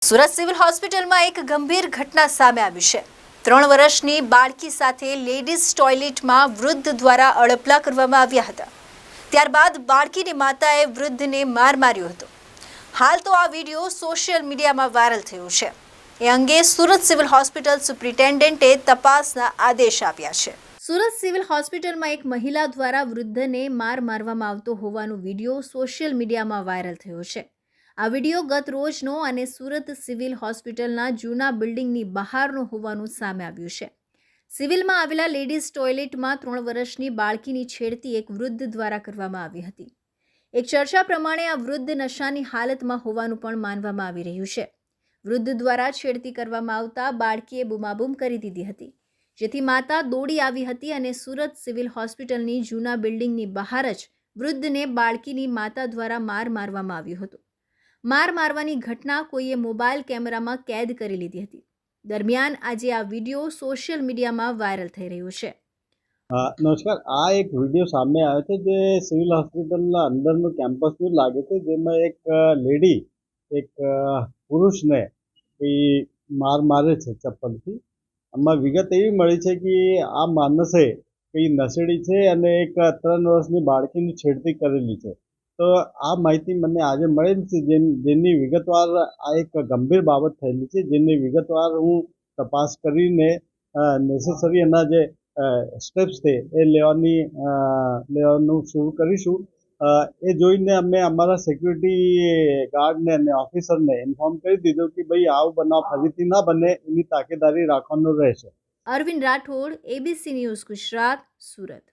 Surat civil હોસ્પિટલમાં એક ગંભીર ઘટના સામે આવી છે। 3 વર્ષની બાળકી સાથે લેડીઝ ટોયલેટમાં વૃદ્ધ દ્વારા અડપલા કરવામાં આવ્યા હતા। ત્યારબાદ બાળકીની માતાએ વૃદ્ધને માર માર્યો હતો। હાલ તો આ વિડીયો સોશિયલ મીડિયામાં વાયરલ થયો છે। એ અંગે સુરત સિવિલ હોસ્પિટલ સુપ્રિન્ટેન્ડન્ટે તપાસના આદેશ આપ્યા છે। સુરત સિવિલ હોસ્પિટલમાં એક મહિલા દ્વારા વૃદ્ધને માર મારવામાં આવતો હોવાનો વિડીયો સોશિયલ મીડિયામાં વાયરલ થયો છે। આ વિડીયો ગત રોજનો અને સુરત સિવિલ હોસ્પિટલના જૂના બિલ્ડિંગની બહારનો હોવાનું સામે આવ્યું છે। સિવિલમાં આવેલા લેડીઝ ટોયલેટમાં 3 વર્ષની બાળકીની છેડતી એક વૃદ્ધ દ્વારા કરવામાં આવી હતી। એક ચર્ચા પ્રમાણે આ વૃદ્ધ નશાની હાલતમાં હોવાનું પણ માનવામાં આવી રહ્યું છે। વૃદ્ધ દ્વારા છેડતી કરવામાં આવતા બાળકીએ બૂમાબૂમ કરી દીધી હતી, જેથી માતા દોડી આવી હતી અને સુરત સિવિલ હોસ્પિટલની જૂના બિલ્ડિંગની બહાર જ વૃદ્ધને બાળકીની માતા દ્વારા માર મારવામાં આવ્યો હતો। માર મારવાની ઘટના કોઈએ મોબાઈલ કેમેરામાં કેદ કરી લીધી હતી। દરમિયાન આજે આ વિડીયો સોશિયલ મીડિયામાં વાયરલ થઈ રહ્યો છે। નમસ્કાર, આ એક વિડીયો સામે આવ્યો છે જે સિવિલ હોસ્પિટલના અંદરનું કેમ્પસનું લાગે છે, જેમાં એક લેડી એક પુરુષને કોઈ માર મારે છે ચપ્પલથી। આમાં વિગત એવી મળી છે કે આ માણસે કોઈ નશેડી છે અને એક 3 વર્ષની બાળકીની છેડતી કરેલી છે। તો આ માહિતી મને આજે મળેલી છે, જેની વિગતવાર આ એક ગંભીર બાબત થયેલી છે, જેની વિગતવાર હું તપાસ કરીને નેસેસરી એના જે સ્ટેપ્સ છે એ લેવાનું શરૂ કરીશું। એ જોઈને અમે અમારા સિક્યુરિટી ગાર્ડને અને ઓફિસરને ઇન્ફોર્મ કરી દીધું કે ભાઈ આવો બનાવ ફરીથી ના બને, એની તાકેદારી રાખવાનું રહેશે। Arvind Rathod, ABC news Gujarat, Surat.